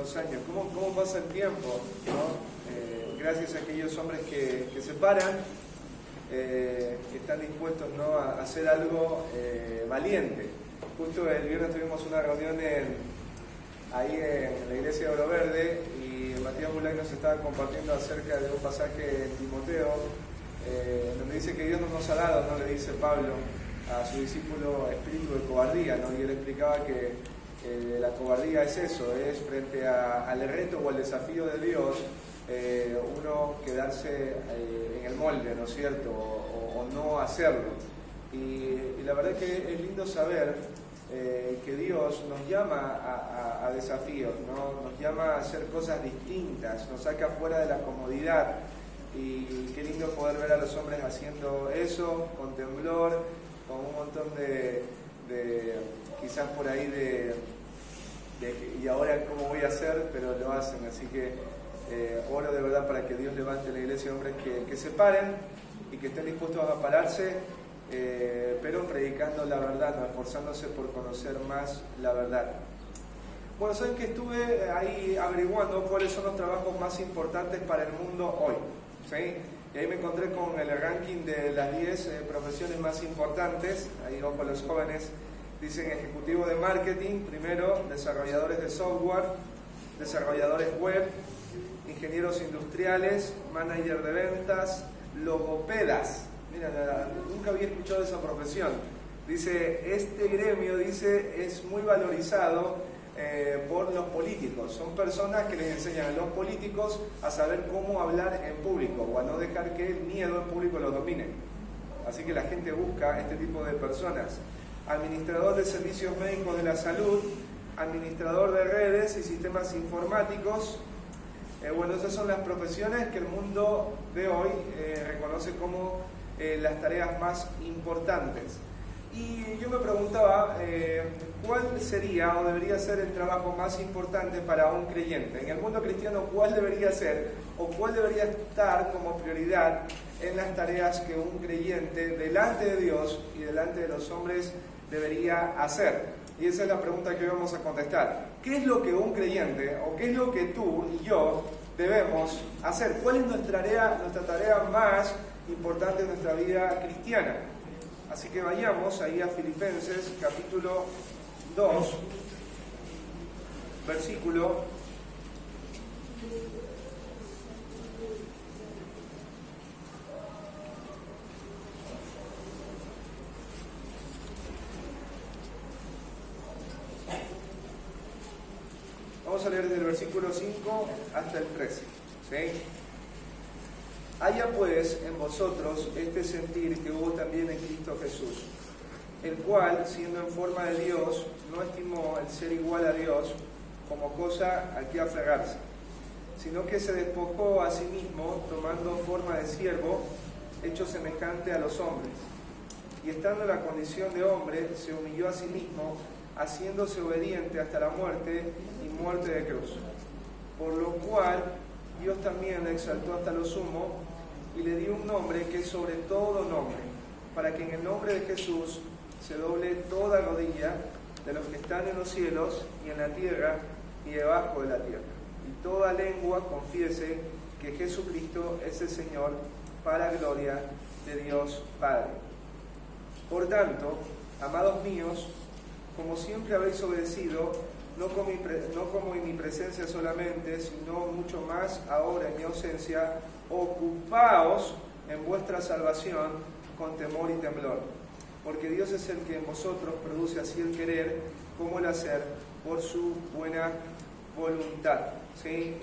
los años, cómo pasa el tiempo, ¿no? Gracias a aquellos hombres que se paran, que están dispuestos, ¿no?, a hacer algo valiente. Justo el viernes tuvimos una reunión ahí en la iglesia de Oro Verde y Matías Bulay nos estaba compartiendo acerca de un pasaje en Timoteo, donde dice que Dios no nos ha dado, ¿no?, le dice Pablo a su discípulo, espíritu de cobardía, ¿no? Y él explicaba que la cobardía es eso, es frente al reto o al desafío de Dios, uno quedarse en el molde, ¿no es cierto?, o no hacerlo. Y la verdad que es lindo saber que Dios nos llama a desafíos, ¿no? Nos llama a hacer cosas distintas, nos saca fuera de la comodidad. Y qué lindo poder ver a los hombres haciendo eso con temblor, con un montón de quizás por ahí y ahora cómo voy a hacer, pero lo hacen. Así que oro de verdad para que Dios levante la iglesia, hombres que se paren y que estén dispuestos a pararse, pero predicando la verdad, no esforzándose por conocer más la verdad. Bueno, saben que estuve ahí averiguando cuáles son los trabajos más importantes para el mundo hoy, ¿sí? Y ahí me encontré con el ranking de las 10 profesiones más importantes. Ahí ojo, los jóvenes dicen ejecutivo de marketing, primero, desarrolladores de software, desarrolladores web, ingenieros industriales, manager de ventas, logopedas. Mira, nunca había escuchado esa profesión. Dice, este gremio, dice, es muy valorizado por los políticos. Son personas que les enseñan a los políticos a saber cómo hablar en público o a no dejar que el miedo en público los domine. Así que la gente busca este tipo de personas. Administrador de servicios médicos de la salud, administrador de redes y sistemas informáticos. Bueno, esas son las profesiones que el mundo de hoy reconoce como las tareas más importantes. Y yo me preguntaba, ¿cuál sería o debería ser el trabajo más importante para un creyente? En el mundo cristiano, ¿cuál debería ser o cuál debería estar como prioridad en las tareas que un creyente delante de Dios y delante de los hombres debería hacer? Y esa es la pregunta que hoy vamos a contestar. ¿Qué es lo que un creyente o qué es lo que tú y yo debemos hacer? ¿Cuál es nuestra tarea más importante en nuestra vida cristiana? Así que vayamos ahí a Filipenses capítulo 2, versículo 5 hasta el 13. ¿Sí? Haya pues en vosotros este sentir que hubo también en Cristo Jesús, el cual, siendo en forma de Dios, no estimó el ser igual a Dios como cosa a que aferrarse, sino que se despojó a sí mismo, tomando forma de siervo, hecho semejante a los hombres. Y estando en la condición de hombre, se humilló a sí mismo, haciéndose obediente hasta la muerte y muerte de cruz. Por lo cual Dios también le exaltó hasta lo sumo y le dio un nombre que es sobre todo nombre, para que en el nombre de Jesús se doble toda rodilla de los que están en los cielos y en la tierra y debajo de la tierra, y toda lengua confiese que Jesucristo es el Señor, para gloria de Dios Padre. Por tanto, amados míos, como siempre habéis obedecido, no como en mi presencia solamente, sino mucho más ahora en mi ausencia, ocupaos en vuestra salvación con temor y temblor, porque Dios es el que en vosotros produce así el querer como el hacer por su buena voluntad. ¿Sí?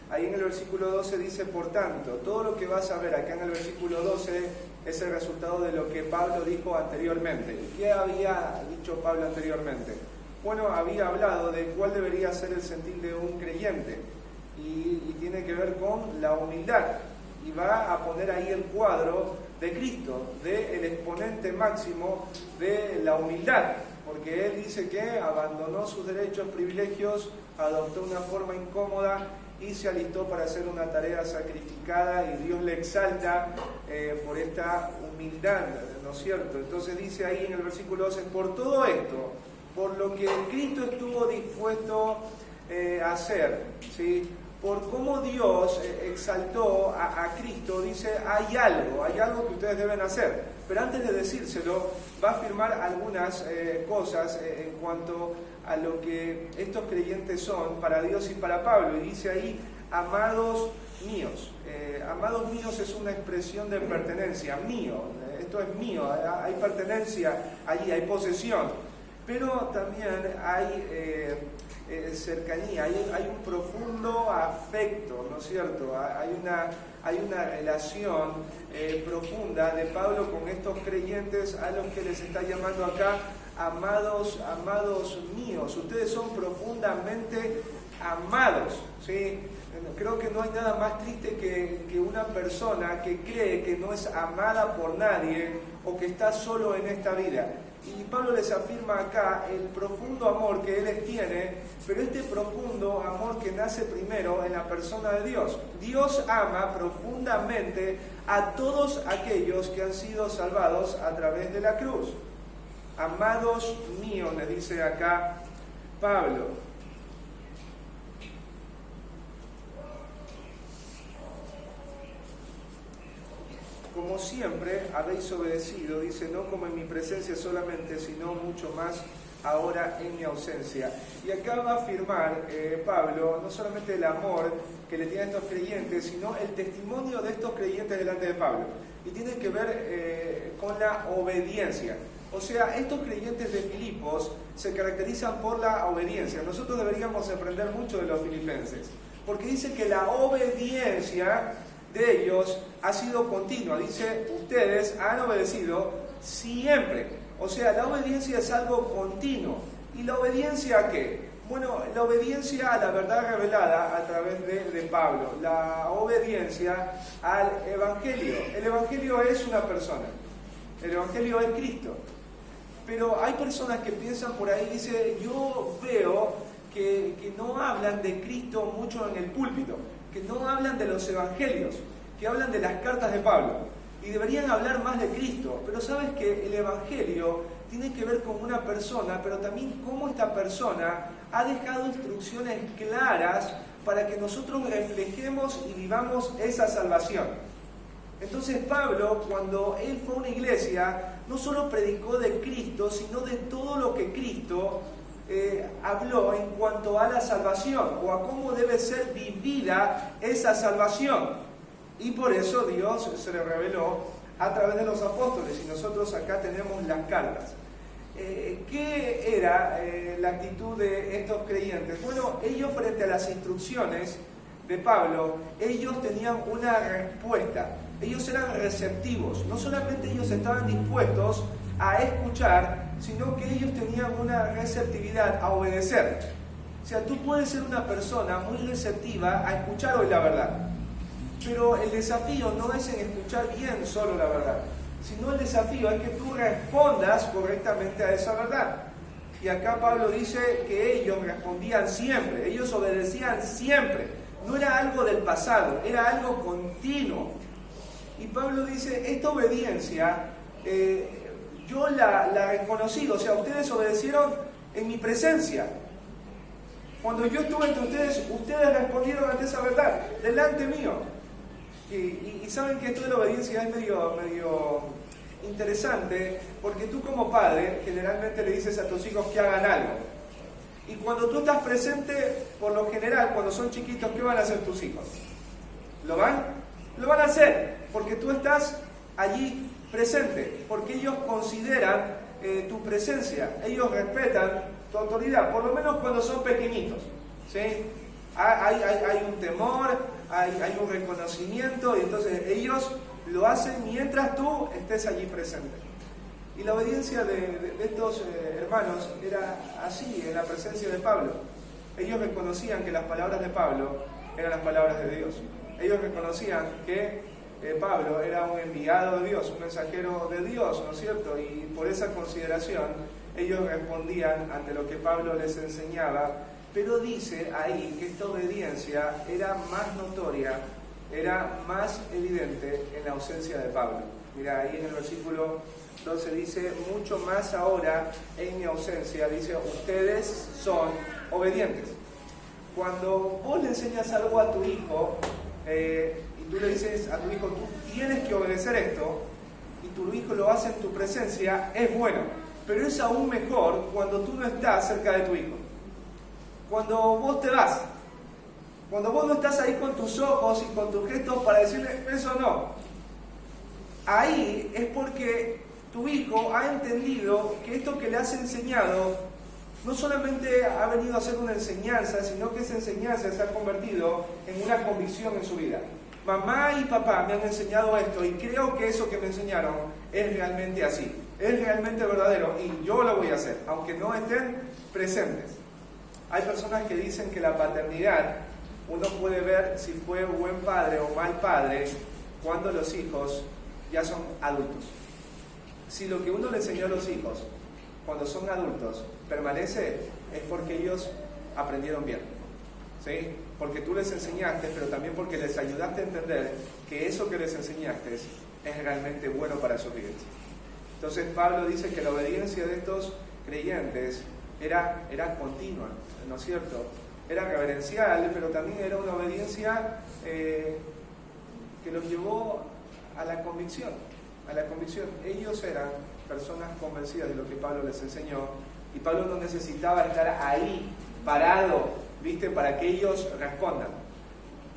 Ahí en el versículo 12 dice, por tanto, todo lo que vas a ver acá en el versículo 12 es el resultado de lo que Pablo dijo anteriormente. ¿Qué había dicho Pablo anteriormente? Bueno, había hablado de cuál debería ser el sentir de un creyente y tiene que ver con la humildad, y va a poner ahí el cuadro de Cristo, del exponente máximo de la humildad, porque él dice que abandonó sus derechos, privilegios, adoptó una forma incómoda y se alistó para hacer una tarea sacrificada, y Dios le exalta por esta humildad, ¿no es cierto? Entonces dice ahí en el versículo 12, por todo esto, por lo que Cristo estuvo dispuesto hacer, ¿sí? Por cómo Dios exaltó a Cristo, dice, hay algo que ustedes deben hacer. Pero antes de decírselo, va a afirmar algunas cosas en cuanto a lo que estos creyentes son para Dios y para Pablo. Y dice ahí, amados míos. Amados míos es una expresión de pertenencia, mío. Esto es mío, hay pertenencia allí, hay posesión. Pero también hay cercanía, hay un profundo afecto, ¿no es cierto? Hay una relación profunda de Pablo con estos creyentes a los que les está llamando acá, amados míos. Ustedes son profundamente amados, ¿sí? Creo que no hay nada más triste que una persona que cree que no es amada por nadie o que está solo en esta vida. Y Pablo les afirma acá el profundo amor que él les tiene, pero este profundo amor que nace primero en la persona de Dios. Dios ama profundamente a todos aquellos que han sido salvados a través de la cruz. Amados míos, les dice acá Pablo. Como siempre habéis obedecido, dice, no como en mi presencia solamente, sino mucho más ahora en mi ausencia. Y acá va a afirmar Pablo no solamente el amor que le tiene a estos creyentes, sino el testimonio de estos creyentes delante de Pablo. Y tiene que ver con la obediencia. O sea, estos creyentes de Filipos se caracterizan por la obediencia. Nosotros deberíamos aprender mucho de los filipenses, porque dice que la obediencia de ellos ha sido continua. Dice, ustedes han obedecido siempre. O sea, la obediencia es algo continuo. ¿Y la obediencia a qué? Bueno, la obediencia a la verdad revelada a través de Pablo. La obediencia al Evangelio. El Evangelio es una persona. El Evangelio es Cristo. Pero hay personas que piensan por ahí, dice, yo veo que no hablan de Cristo mucho en el púlpito, que no hablan de los evangelios, que hablan de las cartas de Pablo, y deberían hablar más de Cristo. Pero sabes que el evangelio tiene que ver con una persona, pero también cómo esta persona ha dejado instrucciones claras para que nosotros reflejemos y vivamos esa salvación. Entonces Pablo, cuando él fue a una iglesia, no solo predicó de Cristo, sino de todo lo que Cristo habló en cuanto a la salvación o a cómo debe ser vivida esa salvación. Y por eso Dios se le reveló a través de los apóstoles, y nosotros acá tenemos las cartas. ¿Qué era la actitud de estos creyentes? Bueno, ellos frente a las instrucciones de Pablo, ellos tenían una respuesta. Ellos eran receptivos. No solamente ellos estaban dispuestos a escuchar, sino que ellos tenían una receptividad a obedecer. O sea, tú puedes ser una persona muy receptiva a escuchar hoy la verdad, pero el desafío no es en escuchar bien solo la verdad, sino el desafío es que tú respondas correctamente a esa verdad. Y acá Pablo dice que ellos respondían siempre, ellos obedecían siempre. No era algo del pasado, era algo continuo. Y Pablo dice, esta obediencia yo la reconocí, o sea, ustedes obedecieron en mi presencia. Cuando yo estuve entre ustedes, ustedes respondieron ante esa verdad, delante mío. Y saben que esto de la obediencia es medio interesante, porque tú como padre generalmente le dices a tus hijos que hagan algo. Y cuando tú estás presente, por lo general, cuando son chiquitos, ¿qué van a hacer tus hijos? ¿Lo van a hacer, porque tú estás allí presente, porque ellos consideran tu presencia, ellos respetan tu autoridad, por lo menos cuando son pequeñitos, ¿sí? Hay un temor, hay un reconocimiento, y entonces ellos lo hacen mientras tú estés allí presente. Y la obediencia de estos hermanos era así en la presencia de Pablo. Ellos reconocían que las palabras de Pablo eran las palabras de Dios. Ellos reconocían que Pablo era un enviado de Dios, un mensajero de Dios, ¿no es cierto? Y por esa consideración ellos respondían ante lo que Pablo les enseñaba, pero dice ahí que esta obediencia era más notoria, era más evidente en la ausencia de Pablo. Mira, ahí en el versículo 12 dice, mucho más ahora en mi ausencia, dice, ustedes son obedientes. Cuando vos le enseñas algo a tu hijo, y tú le dices a tu hijo, tú tienes que obedecer esto, y tu hijo lo hace en tu presencia, es bueno. Pero es aún mejor cuando tú no estás cerca de tu hijo. Cuando vos te vas, cuando vos no estás ahí con tus ojos y con tus gestos para decirle, eso no. Ahí es porque tu hijo ha entendido que esto que le has enseñado no solamente ha venido a ser una enseñanza, sino que esa enseñanza se ha convertido en una convicción en su vida. Mamá y papá me han enseñado esto y creo que eso que me enseñaron es realmente así, es realmente verdadero y yo lo voy a hacer, aunque no estén presentes. Hay personas que dicen que la paternidad, uno puede ver si fue buen padre o mal padre cuando los hijos ya son adultos. Si lo que uno le enseñó a los hijos cuando son adultos permanece, es porque ellos aprendieron bien, ¿sí? Porque tú les enseñaste, pero también porque les ayudaste a entender que eso que les enseñaste es realmente bueno para sus vidas. Entonces Pablo dice que la obediencia de estos creyentes era continua, ¿no es cierto? Era reverencial, pero también era una obediencia que los llevó a la convicción. Ellos eran personas convencidas de lo que Pablo les enseñó, y Pablo no necesitaba estar ahí, parado, ¿viste?, para que ellos respondan.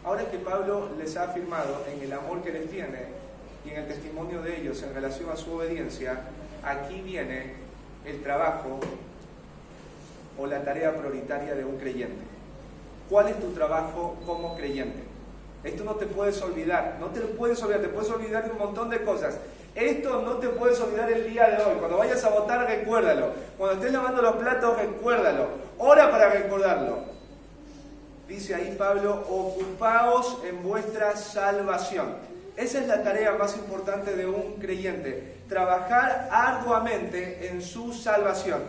Ahora que Pablo les ha afirmado en el amor que les tiene y en el testimonio de ellos en relación a su obediencia, aquí viene el trabajo o la tarea prioritaria de un creyente. ¿Cuál es tu trabajo como creyente? Esto no te puedes olvidar, te puedes olvidar de un montón de cosas. Esto no te puedes olvidar el día de hoy. Cuando vayas a votar, recuérdalo. Cuando estés lavando los platos, recuérdalo. Ora para recordarlo. Dice ahí Pablo, ocupaos en vuestra salvación. Esa es la tarea más importante de un creyente, trabajar arduamente en su salvación.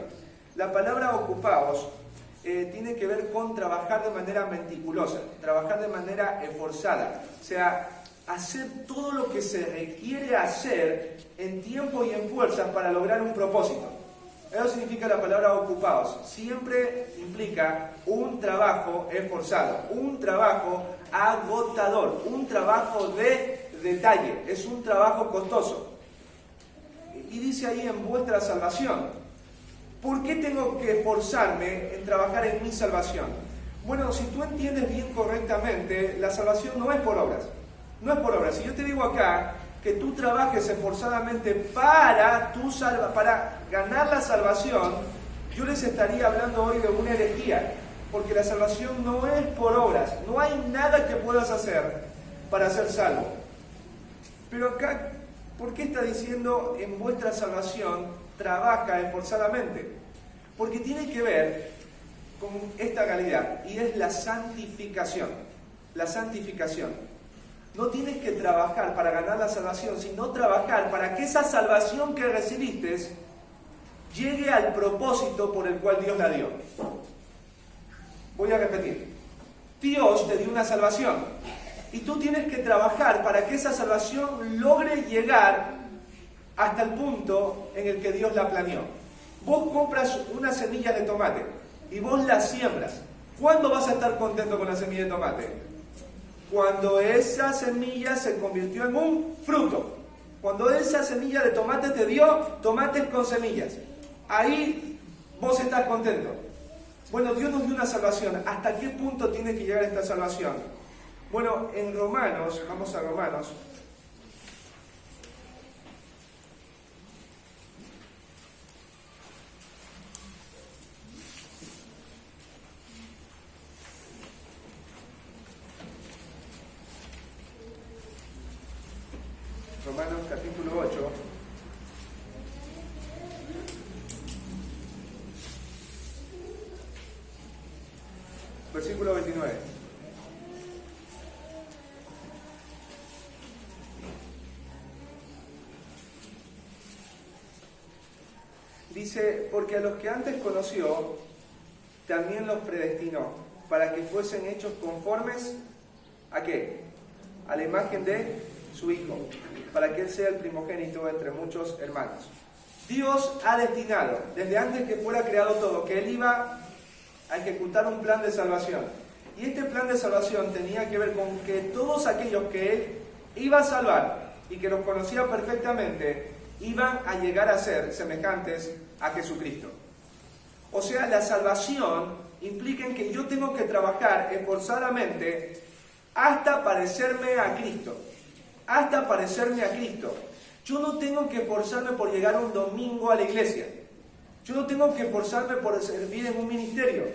La palabra ocupaos tiene que ver con trabajar de manera meticulosa, trabajar de manera esforzada, o sea, hacer todo lo que se requiere hacer en tiempo y en fuerza para lograr un propósito. Eso significa la palabra ocupados. Siempre implica un trabajo esforzado, un trabajo agotador, un trabajo de detalle, es un trabajo costoso. Y dice ahí en vuestra salvación. ¿Por qué tengo que esforzarme en trabajar en mi salvación? Bueno, si tú entiendes bien correctamente, la salvación no es por obras. No es por obras. Si yo te digo acá que tú trabajes esforzadamente para ganar la salvación, yo les estaría hablando hoy de una herejía, porque la salvación no es por obras. No hay nada que puedas hacer para ser salvo. Pero acá, ¿por qué está diciendo en vuestra salvación trabaja esforzadamente? Porque tiene que ver con esta realidad, y es la santificación. La santificación. No tienes que trabajar para ganar la salvación, sino trabajar para que esa salvación que recibiste llegue al propósito por el cual Dios la dio. Voy a repetir. Dios te dio una salvación y tú tienes que trabajar para que esa salvación logre llegar hasta el punto en el que Dios la planeó. Vos compras una semilla de tomate y vos la siembras. ¿Cuándo vas a estar contento con la semilla de tomate? Cuando esa semilla se convirtió en un fruto. Cuando esa semilla de tomate te dio tomates con semillas. Ahí vos estás contento. Bueno, Dios nos dio una salvación. ¿Hasta qué punto tiene que llegar esta salvación? Bueno, en Romanos, vamos a Romanos. Romanos capítulo 8. Versículo 29. Dice, porque a los que antes conoció, también los predestinó, para que fuesen hechos conformes, ¿a qué? A la imagen de su Hijo, para que Él sea el primogénito entre muchos hermanos. Dios ha destinado, desde antes que fuera creado todo, que Él iba a ejecutar un plan de salvación. Y este plan de salvación tenía que ver con que todos aquellos que Él iba a salvar y que los conocía perfectamente, iban a llegar a ser semejantes a Jesucristo. O sea, la salvación implica en que yo tengo que trabajar esforzadamente hasta parecerme a Cristo. Hasta parecerme a Cristo. Yo no tengo que esforzarme por llegar un domingo a la iglesia. Yo no tengo que esforzarme por servir en un ministerio.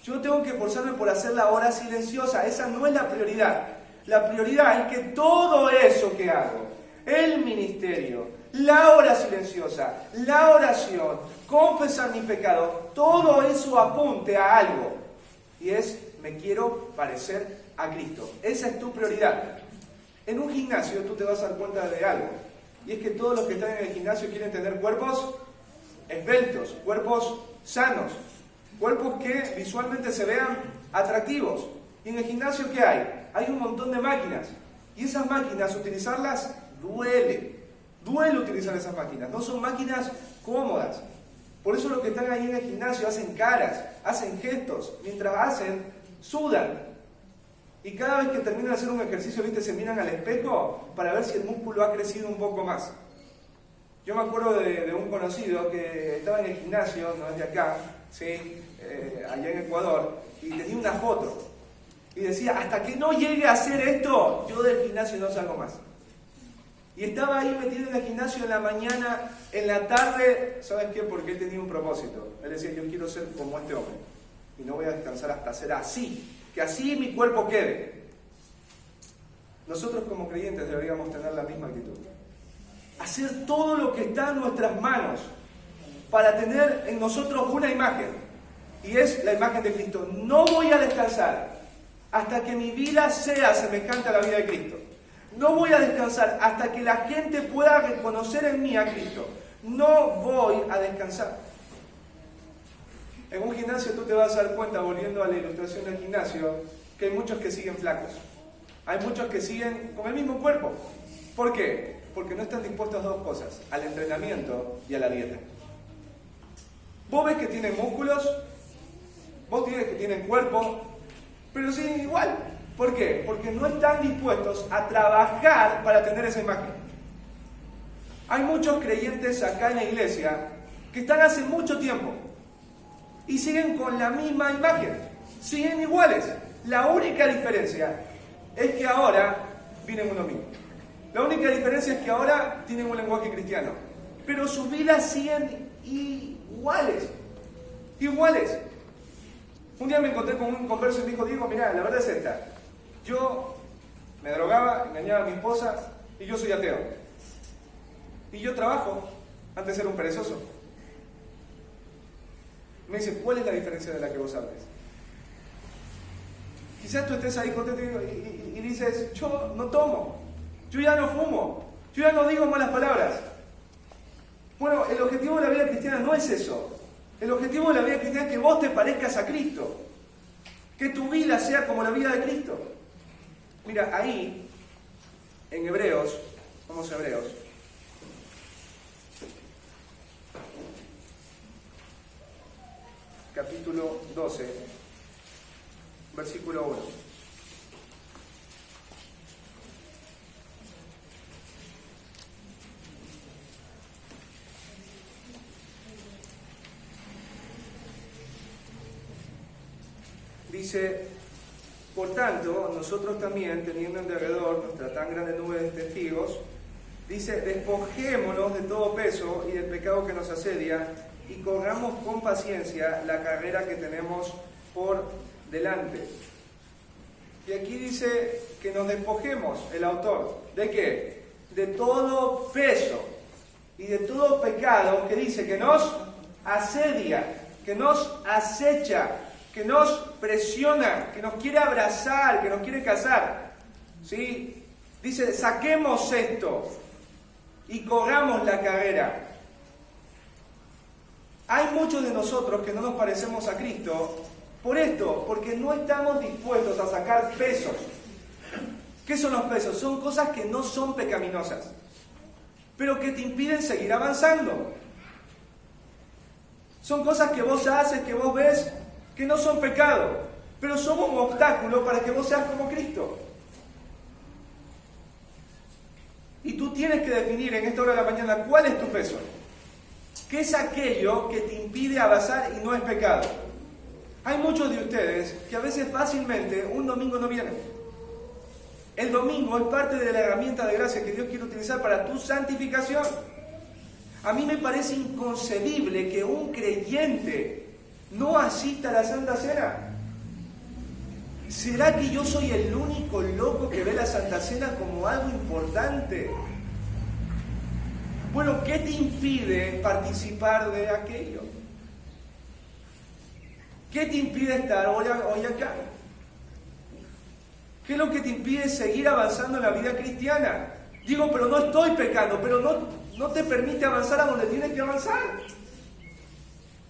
Yo no tengo que esforzarme por hacer la hora silenciosa. Esa no es la prioridad. La prioridad es que todo eso que hago, el ministerio, la hora silenciosa, la oración, confesar mi pecado, todo eso apunte a algo. Y es, me quiero parecer a Cristo. Esa es tu prioridad. En un gimnasio tú te vas a dar cuenta de algo. Y es que todos los que están en el gimnasio quieren tener cuerpos esbeltos, cuerpos sanos, cuerpos que visualmente se vean atractivos. Y en el gimnasio, ¿qué hay? Hay un montón de máquinas. Y esas máquinas, utilizarlas duele. Duele utilizar esas máquinas. No son máquinas cómodas. Por eso los que están ahí en el gimnasio hacen caras, hacen gestos. Mientras hacen, sudan. Y cada vez que terminan de hacer un ejercicio, ¿viste? Se miran al espejo para ver si el músculo ha crecido un poco más. Yo me acuerdo de un conocido que estaba en el gimnasio, no es de acá, ¿sí? Allá en Ecuador, y tenía una foto. Y decía, hasta que no llegue a hacer esto, yo del gimnasio no salgo más. Y estaba ahí metido en el gimnasio en la mañana, en la tarde, ¿sabes qué? Porque él tenía un propósito. Él decía, yo quiero ser como este hombre. Y no voy a descansar hasta ser así, que así mi cuerpo quede. Nosotros como creyentes deberíamos tener la misma actitud. Hacer todo lo que está en nuestras manos para tener en nosotros una imagen. Y es la imagen de Cristo. No voy a descansar hasta que mi vida sea semejante a la vida de Cristo. No voy a descansar hasta que la gente pueda reconocer en mí a Cristo. No voy a descansar. En un gimnasio tú te vas a dar cuenta, volviendo a la ilustración del gimnasio, que hay muchos que siguen flacos. Hay muchos que siguen con el mismo cuerpo. ¿Por qué? Porque no están dispuestos a dos cosas, al entrenamiento y a la dieta. Vos ves que tienen músculos, vos ves que tienen cuerpo, pero siguen igual. ¿Por qué? Porque no están dispuestos a trabajar para tener esa imagen. Hay muchos creyentes acá en la iglesia que están hace mucho tiempo y siguen con la misma imagen, siguen iguales. La única diferencia es que ahora vienen un domingo. La única diferencia es que ahora tienen un lenguaje cristiano, pero sus vidas siguen iguales. Iguales. Un día me encontré con un converso y me dijo, Diego, mira, la verdad es esta. Yo me drogaba, engañaba a mi esposa y yo soy ateo. Y yo trabajo, antes era un perezoso. Me dice, ¿cuál es la diferencia de la que vos hablas? Quizás tú estés ahí contento y dices, yo no tomo, yo ya no fumo, yo ya no digo malas palabras. Bueno, el objetivo de la vida cristiana no es eso. El objetivo de la vida cristiana es que vos te parezcas a Cristo. Que tu vida sea como la vida de Cristo. Mira, ahí, en Hebreos, vamos a Hebreos. Capítulo 12, versículo 1. Dice, por tanto, nosotros también, teniendo en derredor nuestra tan grande nube de testigos, dice, despojémonos de todo peso y del pecado que nos asedia y corramos con paciencia la carrera que tenemos por delante. Y aquí dice que nos despojemos, el autor, ¿de qué? De todo peso y de todo pecado que dice que nos asedia, que nos acecha, que nos presiona, que nos quiere abrazar, que nos quiere cazar. ¿Sí? Dice, saquemos esto y corramos la carrera. Hay muchos de nosotros que no nos parecemos a Cristo por esto, porque no estamos dispuestos a sacar pesos. ¿Qué son los pesos? Son cosas que no son pecaminosas, pero que te impiden seguir avanzando. Son cosas que vos haces, que vos ves, que no son pecado, pero somos un obstáculo para que vos seas como Cristo. Y tú tienes que definir en esta hora de la mañana cuál es tu peso. ¿Qué es aquello que te impide avanzar y no es pecado? Hay muchos de ustedes que a veces fácilmente un domingo no vienen. El domingo es parte de la herramienta de gracia que Dios quiere utilizar para tu santificación. A mí me parece inconcebible que un creyente no asista a la Santa Cena. ¿Será que yo soy el único loco que ve la Santa Cena como algo importante? Bueno, ¿qué te impide participar de aquello? ¿Qué te impide estar hoy acá? ¿Qué es lo que te impide seguir avanzando en la vida cristiana? Digo, pero no estoy pecando, pero no te permite avanzar a donde tienes que avanzar.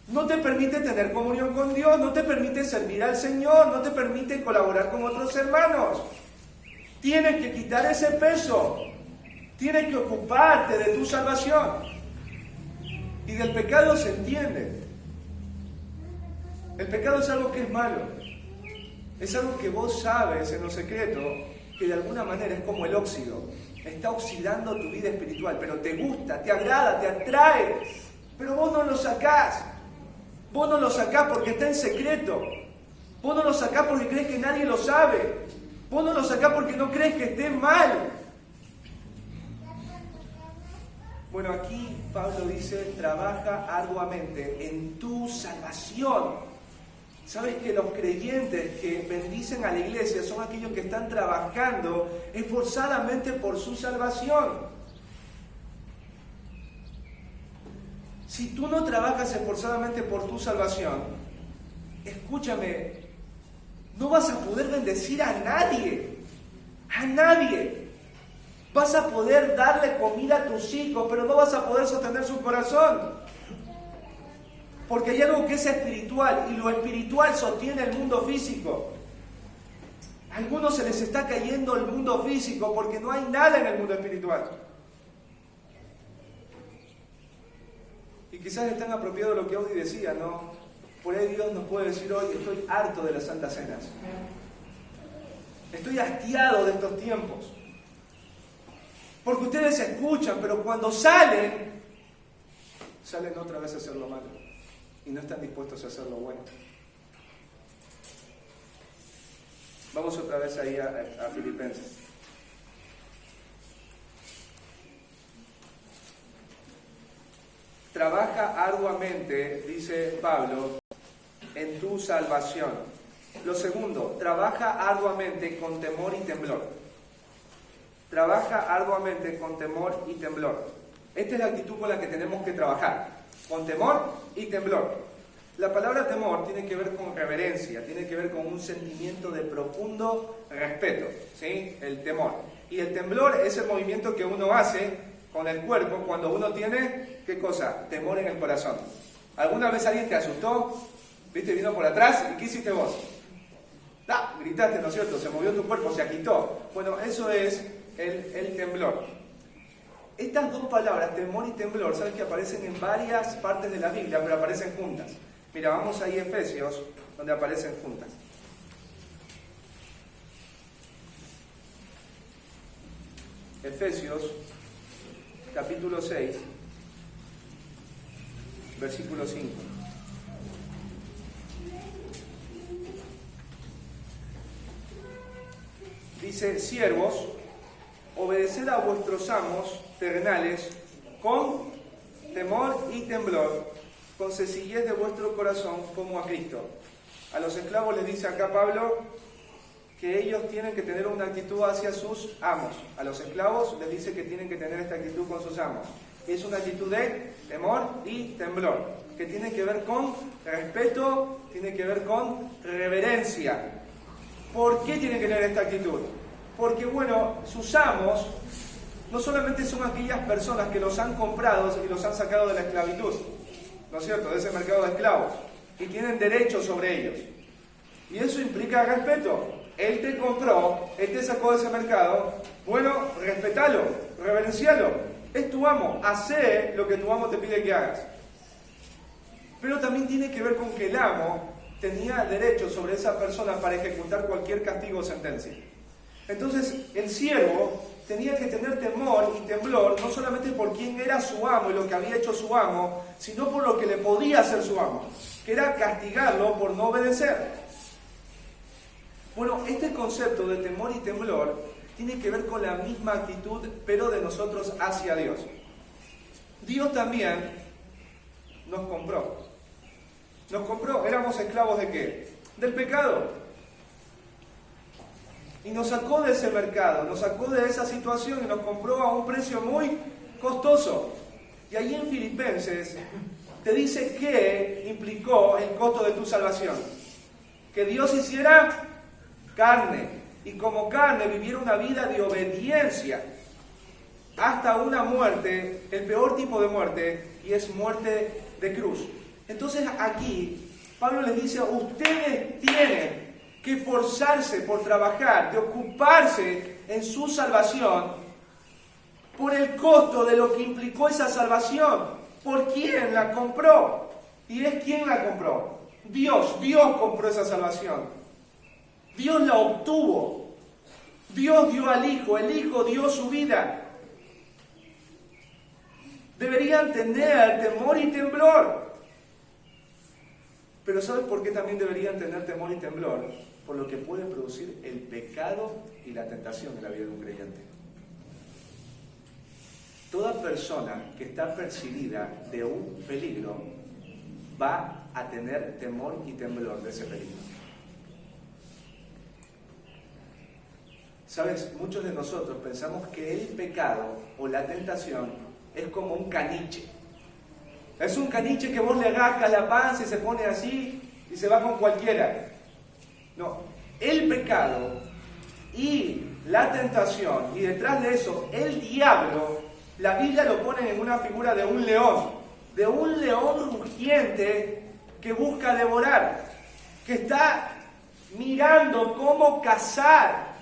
No te permite tener comunión con Dios, no te permite servir al Señor, no te permite colaborar con otros hermanos. Tienes que quitar ese peso, tienes que ocuparte de tu salvación. Y del pecado se entiende. El pecado es algo que es malo. Es algo que vos sabes en lo secreto, que de alguna manera es como el óxido. Está oxidando tu vida espiritual, pero te gusta, te agrada, te atrae. Pero vos no lo sacás. Vos no lo sacás porque está en secreto. Vos no lo sacás porque crees que nadie lo sabe. Vos no lo sacás porque no crees que esté mal. Bueno, aquí Pablo dice, trabaja arduamente en tu salvación. ¿Sabes que los creyentes que bendicen a la iglesia son aquellos que están trabajando esforzadamente por su salvación? Si tú no trabajas esforzadamente por tu salvación, escúchame, no vas a poder bendecir a nadie. A nadie. Vas a poder darle comida a tus hijos, pero no vas a poder sostener su corazón. Porque hay algo que es espiritual, y lo espiritual sostiene el mundo físico. A algunos se les está cayendo el mundo físico porque no hay nada en el mundo espiritual. Y quizás es tan apropiado lo que Audi decía, ¿no? Por ahí Dios nos puede decir hoy, estoy harto de las santas cenas. Estoy hastiado de estos tiempos. Porque ustedes escuchan, pero cuando salen otra vez a hacer lo malo. Y no están dispuestos a hacer lo bueno. Vamos otra vez ahí a Filipenses. Trabaja arduamente, dice Pablo, en tu salvación. Lo segundo, trabaja arduamente con temor y temblor. Trabaja arduamente con temor y temblor. Esta es la actitud con la que tenemos que trabajar. Con temor y temblor. La palabra temor tiene que ver con reverencia, tiene que ver con un sentimiento de profundo respeto, ¿sí? El temor. Y el temblor es el movimiento que uno hace con el cuerpo cuando uno tiene, ¿qué cosa? Temor en el corazón. ¿Alguna vez alguien te asustó? ¿Viste? Vino por atrás y ¿qué hiciste vos? Gritaste, ¿no es cierto? Se movió tu cuerpo, se agitó. Bueno, eso es el temblor. Estas dos palabras, temor y temblor, sabes que aparecen en varias partes de la Biblia, pero aparecen juntas. Mira, vamos ahí a Efesios, donde aparecen juntas. Efesios, capítulo 6, versículo 5. Dice, siervos, obedeced a vuestros amos terrenales con temor y temblor, con sencillez de vuestro corazón como a Cristo. A los esclavos les dice acá Pablo que ellos tienen que tener una actitud hacia sus amos. A los esclavos les dice que tienen que tener esta actitud con sus amos. Y es una actitud de temor y temblor, que tiene que ver con respeto, tiene que ver con reverencia. ¿Por qué tienen que tener esta actitud? Porque, bueno, sus amos no solamente son aquellas personas que los han comprado y los han sacado de la esclavitud, ¿no es cierto?, de ese mercado de esclavos, y tienen derechos sobre ellos. Y eso implica respeto. Él te compró, Él te sacó de ese mercado, bueno, respetalo, reverencialo. Es tu amo, hace lo que tu amo te pide que hagas. Pero también tiene que ver con que el amo tenía derecho sobre esa persona para ejecutar cualquier castigo o sentencia. Entonces el siervo tenía que tener temor y temblor, no solamente por quién era su amo y lo que había hecho su amo, sino por lo que le podía hacer su amo, que era castigarlo por no obedecer. Bueno, este concepto de temor y temblor tiene que ver con la misma actitud, pero de nosotros hacia Dios. Dios también nos compró. Nos compró, éramos esclavos ¿de qué? Del pecado. Y nos sacó de ese mercado, nos sacó de esa situación y nos compró a un precio muy costoso. Y ahí en Filipenses te dice qué implicó el costo de tu salvación. Que Dios hiciera carne y como carne viviera una vida de obediencia hasta una muerte, el peor tipo de muerte, y es muerte de cruz. Entonces aquí Pablo les dice, ustedes tienen que esforzarse por trabajar, de ocuparse en su salvación por el costo de lo que implicó esa salvación. ¿Por quién la compró? ¿Y es quién la compró? Dios compró esa salvación. Dios la obtuvo. Dios dio al Hijo, el Hijo dio su vida. Deberían tener temor y temblor. Pero ¿sabes por qué también deberían tener temor y temblor? Por lo que puede producir el pecado y la tentación en la vida de un creyente. Toda persona que está percibida de un peligro va a tener temor y temblor de ese peligro. ¿Sabes? Muchos de nosotros pensamos que el pecado o la tentación es como un caniche. Es un caniche que vos le agarras la panza y se pone así y se va con cualquiera. No, el pecado y la tentación, y detrás de eso el diablo, la Biblia lo pone en una figura de un león rugiente que busca devorar, que está mirando cómo cazar.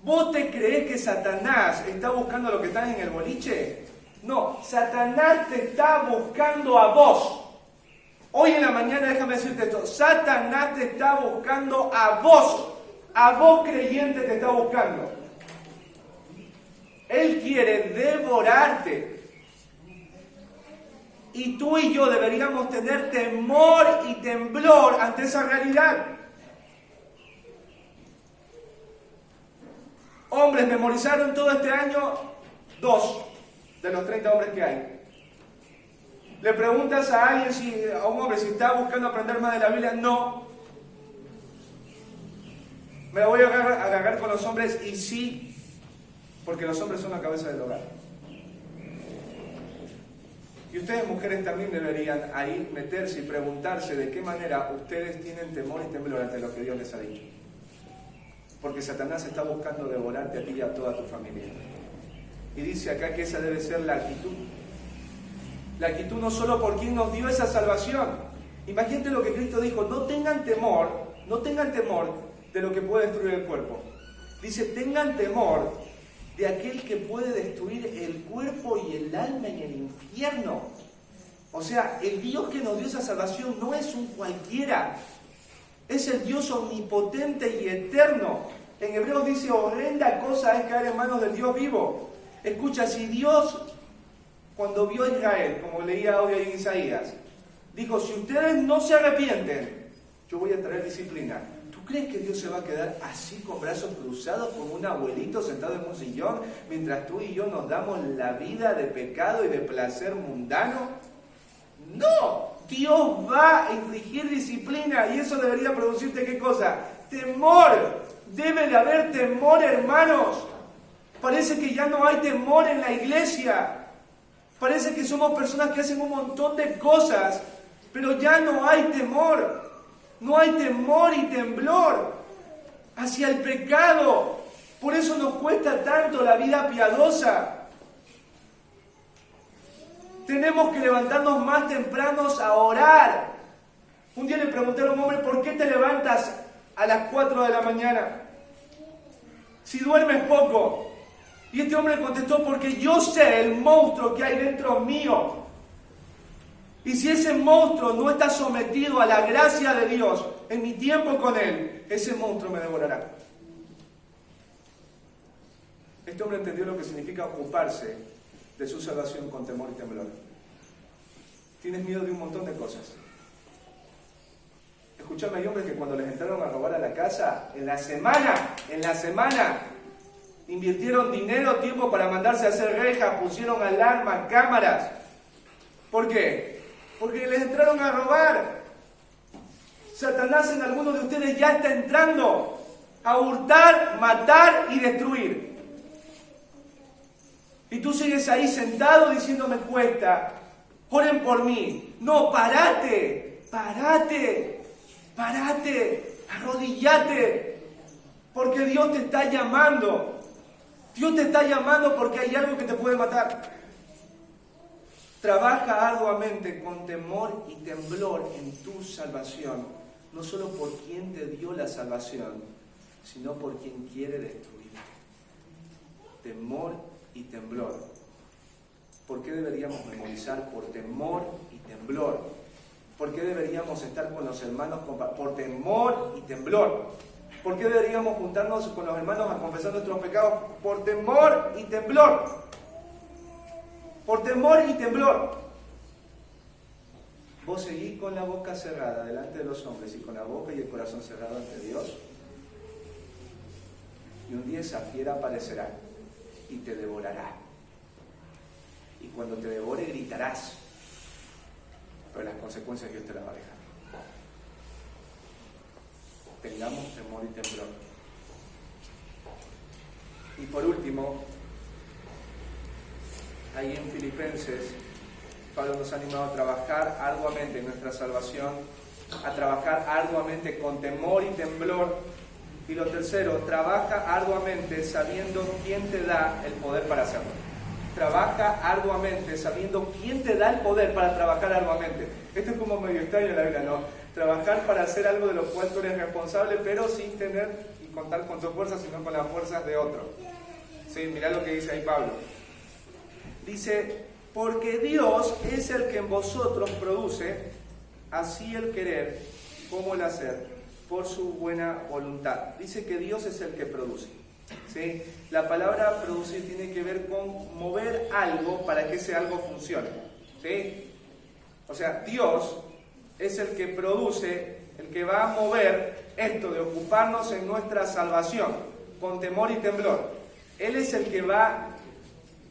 ¿Vos te creés que Satanás está buscando lo que están en el boliche? No, Satanás te está buscando a vos. Hoy en la mañana déjame decirte esto, Satanás te está buscando a vos creyente te está buscando. Él quiere devorarte. Y tú y yo deberíamos tener temor y temblor ante esa realidad. Hombres memorizaron todo este año 2 de los 30 hombres que hay. Le preguntas a alguien, a un hombre, si está buscando aprender más de la Biblia, no. Me la voy a agarrar con los hombres y sí, porque los hombres son la cabeza del hogar. Y ustedes, mujeres, también deberían ahí meterse y preguntarse de qué manera ustedes tienen temor y temblor ante lo que Dios les ha dicho. Porque Satanás está buscando devorarte a ti y a toda tu familia. Y dice acá que esa debe ser la actitud. La actitud no solo por quien nos dio esa salvación. Imagínate lo que Cristo dijo, no tengan temor de lo que puede destruir el cuerpo. Dice, tengan temor de aquel que puede destruir el cuerpo y el alma en el infierno. O sea, el Dios que nos dio esa salvación no es un cualquiera. Es el Dios omnipotente y eterno. En Hebreos dice, horrenda cosa es caer en manos del Dios vivo. Escucha, si Dios, cuando vio a Israel, como leía hoy en Isaías, dijo, si ustedes no se arrepienten, yo voy a traer disciplina. ¿Tú crees que Dios se va a quedar así con brazos cruzados como un abuelito sentado en un sillón mientras tú y yo nos damos la vida de pecado y de placer mundano? ¡No! Dios va a infligir disciplina y eso debería producirte ¿qué cosa? Temor. Debe de haber temor, hermanos. Parece que ya no hay temor en la iglesia. Parece que somos personas que hacen un montón de cosas, pero ya no hay temor. No hay temor y temblor hacia el pecado. Por eso nos cuesta tanto la vida piadosa. Tenemos que levantarnos más tempranos a orar. Un día le pregunté a un hombre, ¿por qué te levantas a las 4 de la mañana? Si duermes poco. Y este hombre contestó, porque yo sé el monstruo que hay dentro mío. Y si ese monstruo no está sometido a la gracia de Dios en mi tiempo con Él, ese monstruo me devorará. Este hombre entendió lo que significa ocuparse de su salvación con temor y temblor. Tienes miedo de un montón de cosas. Escuchame, hay hombres que cuando les entraron a robar a la casa, en la semana, invirtieron dinero, tiempo para mandarse a hacer rejas, pusieron alarmas, cámaras. ¿Por qué? Porque les entraron a robar. Satanás en algunos de ustedes ya está entrando a hurtar, matar y destruir. Y tú sigues ahí sentado diciendo me cuesta, oren por mí. No, parate, arrodillate, porque Dios te está llamando. Dios te está llamando porque hay algo que te puede matar. Trabaja arduamente con temor y temblor en tu salvación, no solo por quien te dio la salvación, sino por quien quiere destruirte. Temor y temblor. ¿Por qué deberíamos memorizar por temor y temblor? ¿Por qué deberíamos estar con los hermanos por temor y temblor? ¿Por qué deberíamos juntarnos con los hermanos a confesar nuestros pecados? Por temor y temblor. Por temor y temblor. Vos seguís con la boca cerrada delante de los hombres y con la boca y el corazón cerrado ante Dios. Y un día esa fiera aparecerá y te devorará. Y cuando te devore gritarás. Pero las consecuencias Dios te las va a dejar. Tengamos temor y temblor. Y por último, ahí en Filipenses, Pablo nos ha animado a trabajar arduamente en nuestra salvación, a trabajar arduamente con temor y temblor. Y lo tercero, trabaja arduamente sabiendo quién te da el poder para hacerlo. Trabaja arduamente sabiendo quién te da el poder para trabajar arduamente. Esto es como medio extraño en la Biblia, ¿no? Trabajar para hacer algo de lo cual tú eres responsable, pero sin tener y contar con tus fuerzas, sino con las fuerzas de otro. Sí, mirá lo que dice ahí Pablo. Dice, porque Dios es el que en vosotros produce así el querer como el hacer por su buena voluntad. Dice que Dios es el que produce. ¿Sí? La palabra producir tiene que ver con mover algo para que ese algo funcione. ¿Sí? O sea, Dios es el que produce, el que va a mover esto de ocuparnos en nuestra salvación con temor y temblor. Él es el que va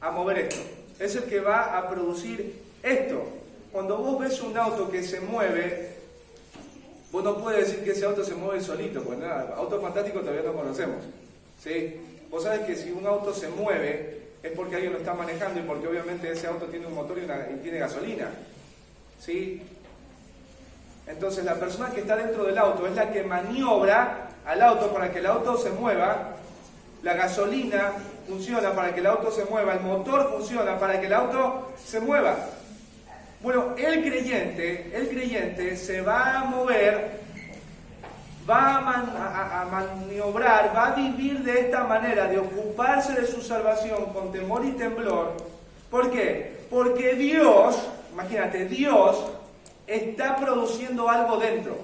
a mover esto. Es el que va a producir esto. Cuando vos ves un auto que se mueve, vos no puedes decir que ese auto se mueve solito, pues nada, auto fantástico todavía no conocemos. ¿Sí? Vos sabés que si un auto se mueve es porque alguien lo está manejando y porque obviamente ese auto tiene un motor y tiene gasolina. ¿Sí? Entonces la persona que está dentro del auto es la que maniobra al auto para que el auto se mueva. La gasolina funciona para que el auto se mueva, el motor funciona para que el auto se mueva. Bueno, el creyente se va a mover, va a maniobrar, va a vivir de esta manera, de ocuparse de su salvación con temor y temblor. ¿Por qué? Porque Dios, imagínate, Dios está produciendo algo dentro.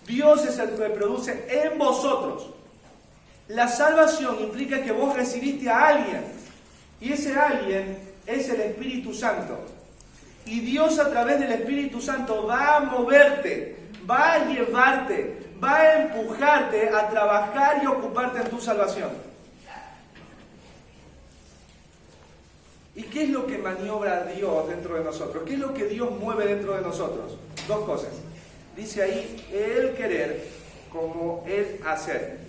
Dios es el que produce en vosotros. La salvación implica que vos recibiste a alguien, y ese alguien es el Espíritu Santo. Y Dios a través del Espíritu Santo va a moverte, va a llevarte, va a empujarte a trabajar y ocuparte en tu salvación. ¿Y qué es lo que maniobra Dios dentro de nosotros? ¿Qué es lo que Dios mueve dentro de nosotros? Dos cosas. Dice ahí, el querer como el hacer.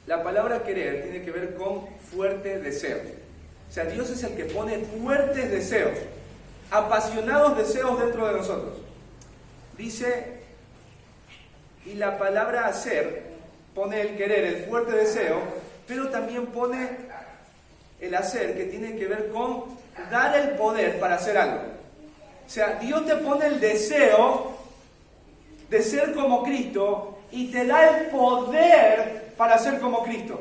La palabra querer tiene que ver con fuerte deseo. O sea, Dios es el que pone fuertes deseos, apasionados deseos dentro de nosotros. Dice, y la palabra hacer pone el querer, el fuerte deseo, pero también pone el hacer, que tiene que ver con dar el poder para hacer algo. O sea, Dios te pone el deseo de ser como Cristo y te da el poder para ser como Cristo.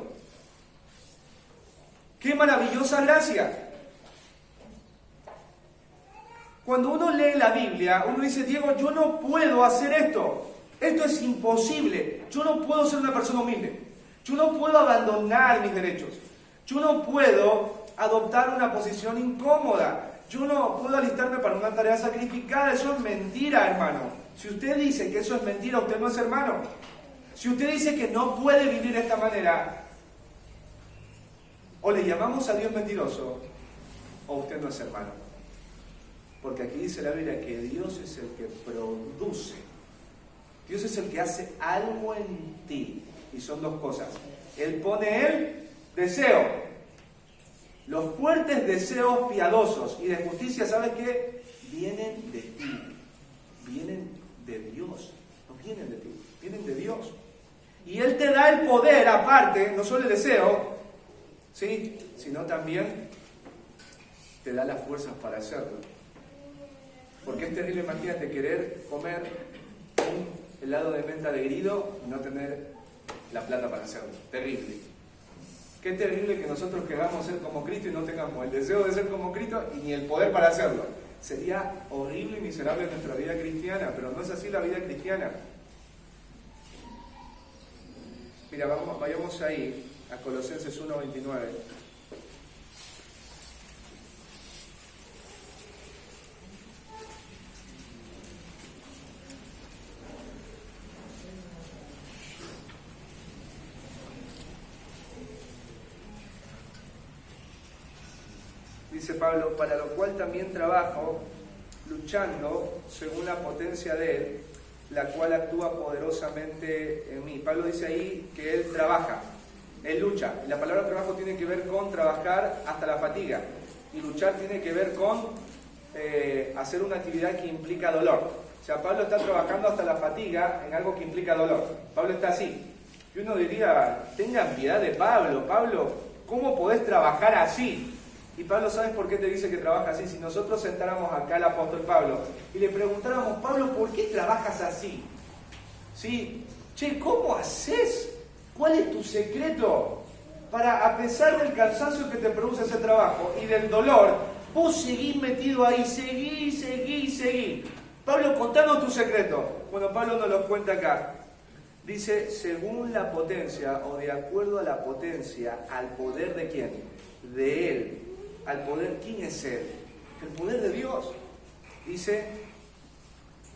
¡Qué maravillosa gracia! Cuando uno lee la Biblia, uno dice, Diego, yo no puedo hacer esto. Esto es imposible. Yo no puedo ser una persona humilde. Yo no puedo abandonar mis derechos. Yo no puedo adoptar una posición incómoda. Yo no puedo alistarme para una tarea sacrificada. Eso es mentira, hermano. Si usted dice que eso es mentira, usted no es hermano. Si usted dice que no puede vivir de esta manera, o le llamamos a Dios mentiroso, o usted no es hermano. Porque aquí dice la Biblia que Dios es el que produce. Dios es el que hace algo en ti. Y son dos cosas. Él pone el deseo. Los fuertes deseos piadosos y de justicia, ¿sabes qué? Vienen de ti. Vienen de Dios. No vienen de ti. Vienen de Dios. Y Él te da el poder, aparte, no solo el deseo, ¿sí? Sino también te da las fuerzas para hacerlo. Porque es terrible, imagínate, querer comer un helado de menta de grido y no tener la plata para hacerlo. Terrible. Qué terrible que nosotros queramos ser como Cristo y no tengamos el deseo de ser como Cristo y ni el poder para hacerlo. Sería horrible y miserable nuestra vida cristiana, pero no es así la vida cristiana. Mira, vayamos ahí a Colosenses 1:29. Dice Pablo, para lo cual también trabajo, luchando según la potencia de Él, la cual actúa poderosamente en mí. Pablo dice ahí que Él trabaja, Él lucha. Y la palabra trabajo tiene que ver con trabajar hasta la fatiga. Y luchar tiene que ver con hacer una actividad que implica dolor. O sea, Pablo está trabajando hasta la fatiga en algo que implica dolor. Pablo está así. Y uno diría, tengan piedad de Pablo. Pablo, ¿cómo podés trabajar así? Y Pablo, ¿sabes por qué te dice que trabaja así? Si nosotros sentáramos acá al apóstol Pablo y le preguntáramos, Pablo, ¿por qué trabajas así? ¿Sí? Che, ¿cómo haces? ¿Cuál es tu secreto para, a pesar del cansancio que te produce ese trabajo y del dolor, vos seguís metido ahí, seguís? Pablo, contanos tu secreto. Bueno, Pablo nos lo cuenta acá. Dice, según la potencia, o de acuerdo a la potencia, al poder de ¿quién? De Él. Al poder, ¿quién es Él? El poder de Dios. Dice,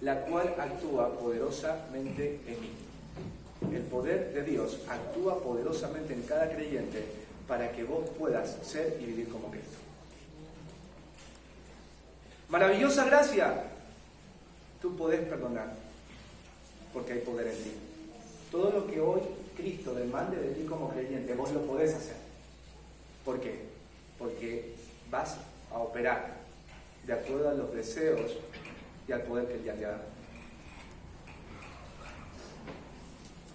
la cual actúa poderosamente en mí. El poder de Dios actúa poderosamente en cada creyente para que vos puedas ser y vivir como Cristo. Maravillosa gracia. Tú podés perdonar porque hay poder en ti. Todo lo que hoy Cristo demande de ti como creyente, vos lo podés hacer. ¿Por qué? Porque vas a operar de acuerdo a los deseos y al poder que Él ya te ha dado.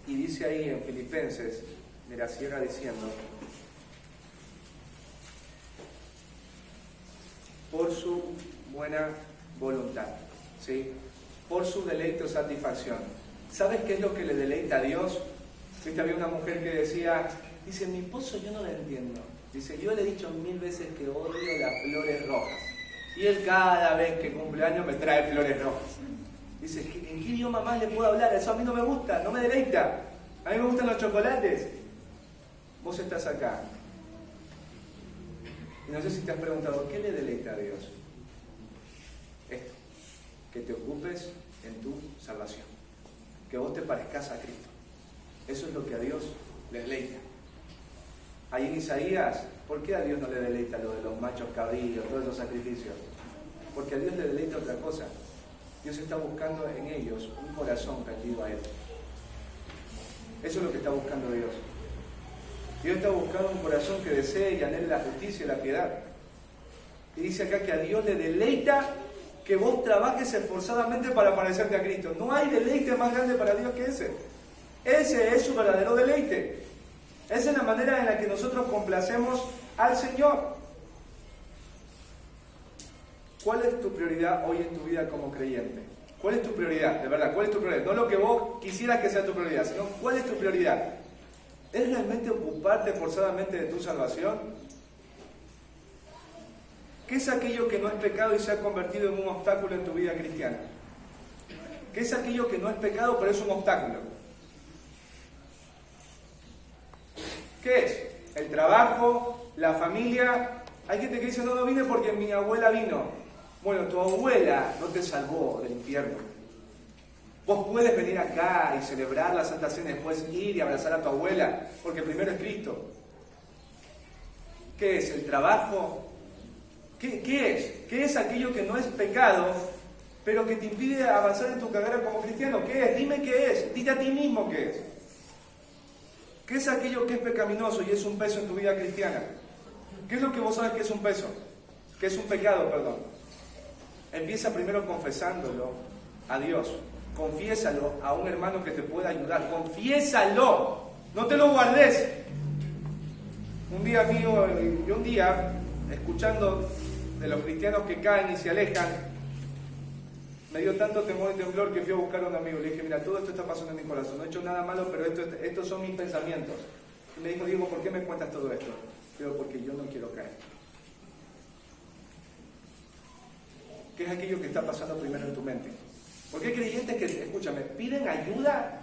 Y dice ahí en Filipenses, mira, cierra diciendo, por su buena voluntad, ¿sí? Por su deleite o satisfacción. ¿Sabes qué es lo que le deleita a Dios? ¿Viste? Había una mujer que decía, dice, mi esposo yo no lo entiendo. Dice, yo le he dicho 1000 veces que odio las flores rojas. Y él cada vez que cumple años me trae flores rojas. Dice, ¿en qué idioma más le puedo hablar? Eso a mí no me gusta, no me deleita. A mí me gustan los chocolates. Vos estás acá. Y no sé si te has preguntado, ¿qué le deleita a Dios? Esto, que te ocupes en tu salvación. Que vos te parezcas a Cristo. Eso es lo que a Dios le deleita. Ahí en Isaías, ¿por qué a Dios no le deleita lo de los machos cabríos, todos esos sacrificios? Porque a Dios le deleita otra cosa. Dios está buscando en ellos un corazón rendido a Él. Eso es lo que está buscando Dios. Dios está buscando un corazón que desee y anhele la justicia y la piedad. Y dice acá que a Dios le deleita que vos trabajes esforzadamente para parecerte a Cristo. No hay deleite más grande para Dios que ese. Ese es su verdadero deleite. Esa es la manera en la que nosotros complacemos al Señor. ¿Cuál es tu prioridad hoy en tu vida como creyente? ¿Cuál es tu prioridad? De verdad, ¿cuál es tu prioridad? No lo que vos quisieras que sea tu prioridad, sino ¿cuál es tu prioridad? ¿Es realmente ocuparte forzadamente de tu salvación? ¿Qué es aquello que no es pecado y se ha convertido en un obstáculo en tu vida cristiana? ¿Qué es aquello que no es pecado pero es un obstáculo? ¿Qué es? El trabajo, la familia. Hay gente que dice, no vine porque mi abuela vino. Bueno, tu abuela no te salvó del infierno. Vos puedes venir acá y celebrar la Santa Cena, después ir y abrazar a tu abuela, porque primero es Cristo. ¿Qué es? ¿El trabajo? ¿Qué es? ¿Qué es aquello que no es pecado, pero que te impide avanzar en tu carrera como cristiano? ¿Qué es? Dime qué es. Dite a ti mismo qué es. ¿Qué es aquello que es pecaminoso y es un peso en tu vida cristiana? ¿Qué es lo que vos sabes que es un peso? Que es un pecado, perdón. Empieza primero confesándolo a Dios. Confiésalo a un hermano que te pueda ayudar. Confiésalo. No te lo guardes. Un día, escuchando de los cristianos que caen y se alejan, me dio tanto temor y temblor que fui a buscar a un amigo. Le dije, mira, todo esto está pasando en mi corazón. No he hecho nada malo, pero estos son mis pensamientos. Y me dijo, Diego, ¿por qué me cuentas todo esto? Digo, porque yo no quiero caer. ¿Qué es aquello que está pasando primero en tu mente? Porque hay creyentes que, escúchame, piden ayuda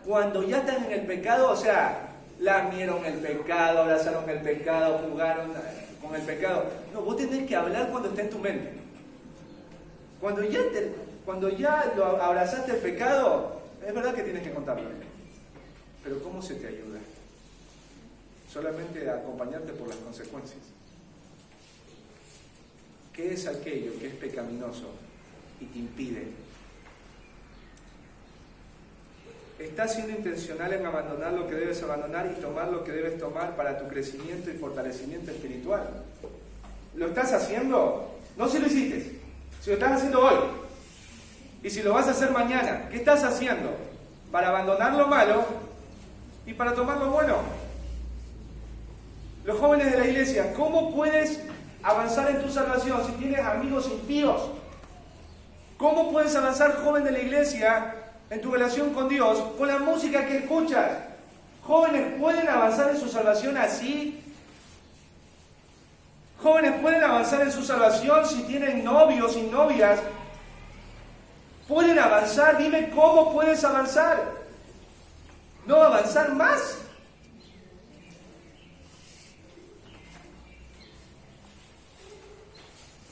cuando ya están en el pecado, o sea, lamieron el pecado, abrazaron el pecado, jugaron con el pecado. No, vos tenés que hablar cuando está en tu mente. Cuando ya lo abrazaste el pecado, es verdad que tienes que contarlo. Pero ¿cómo se te ayuda? Solamente a acompañarte por las consecuencias. ¿Qué es aquello que es pecaminoso y te impide? ¿Estás siendo intencional en abandonar lo que debes abandonar y tomar lo que debes tomar para tu crecimiento y fortalecimiento espiritual? ¿Lo estás haciendo? No si lo hiciste, si lo estás haciendo hoy. Y si lo vas a hacer mañana, ¿qué estás haciendo? Para abandonar lo malo y para tomar lo bueno. Los jóvenes de la iglesia, ¿cómo puedes avanzar en tu salvación si tienes amigos impíos? ¿Cómo puedes avanzar, joven de la iglesia, en tu relación con Dios, con la música que escuchas? ¿Jóvenes pueden avanzar en su salvación así? ¿Jóvenes pueden avanzar en su salvación si tienen novios y novias? ¿Pueden avanzar? Dime cómo puedes avanzar. ¿No avanzar más?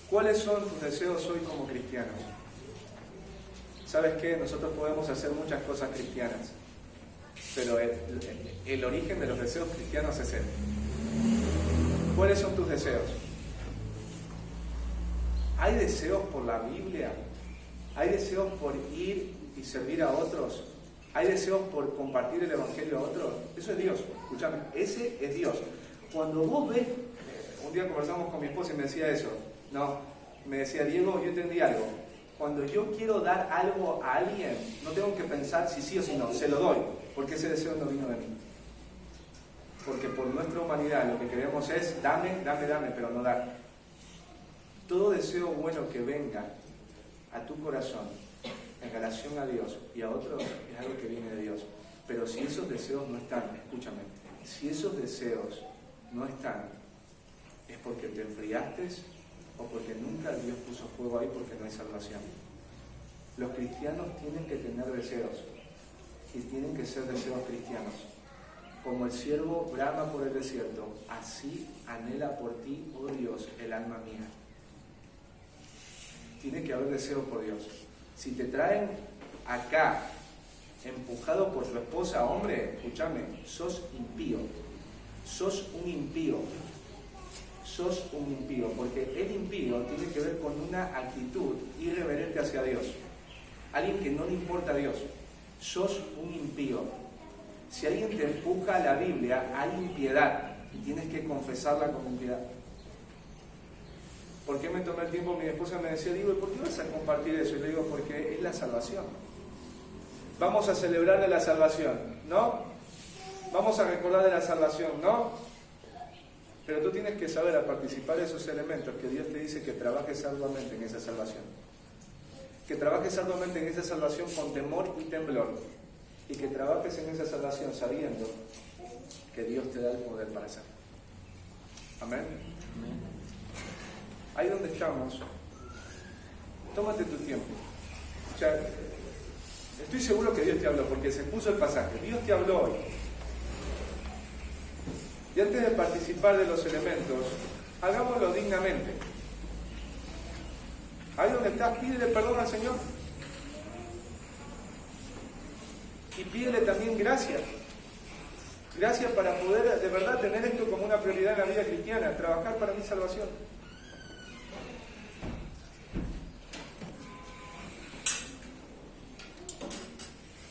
¿Cuáles son tus deseos hoy como cristiano? ¿Sabes qué? Nosotros podemos hacer muchas cosas cristianas, pero el origen de los deseos cristianos es Él. ¿Cuáles son tus deseos? ¿Hay deseos por la Biblia? ¿Hay deseos por ir y servir a otros? ¿Hay deseos por compartir el Evangelio a otros? Eso es Dios, escúchame, ese es Dios. Cuando vos ves, un día conversamos con mi esposa y me decía eso, me decía, Diego, yo entendí algo. Cuando yo quiero dar algo a alguien, no tengo que pensar si sí o si no, se lo doy, porque ese deseo no vino de mí. Porque por nuestra humanidad lo que queremos es dame, pero no dar. Todo deseo bueno que venga a tu corazón en relación a Dios y a otros es algo que viene de Dios. Pero si esos deseos no están, escúchame, si esos deseos no están, es porque te enfriaste o porque nunca Dios puso fuego ahí porque no hay salvación. Los cristianos tienen que tener deseos y tienen que ser deseos cristianos. Como el siervo brama por el desierto, así anhela por ti, oh Dios, el alma mía. Tiene que haber deseo por Dios. Si te traen acá, empujado por tu esposa, hombre, escúchame, sos impío. Sos un impío. Sos un impío, porque el impío tiene que ver con una actitud irreverente hacia Dios. Alguien que no le importa a Dios. Sos un impío. Si alguien te empuja a la Biblia, hay impiedad y tienes que confesarla con impiedad. ¿Por qué me tomé el tiempo? Mi esposa me decía, digo, ¿por qué vas a compartir eso? Y le digo, porque es la salvación. Vamos a celebrar de la salvación, ¿no? Vamos a recordar de la salvación, ¿no? Pero tú tienes que saber a participar de esos elementos que Dios te dice que trabajes arduamente en esa salvación. Que trabajes arduamente en esa salvación con temor y temblor. Y que trabajes en esa salvación sabiendo que Dios te da el poder para hacerlo. Amén. Amén. ahí donde estamos, tómate tu tiempo. O sea, estoy seguro que Dios te habló, porque se puso el pasaje. Dios te habló hoy. Y antes de participar de los elementos, hagámoslo dignamente. Ahí donde estás, pídele perdón al Señor. Y pídele también gracias. Gracias para poder de verdad tener esto como una prioridad en la vida cristiana, trabajar para mi salvación.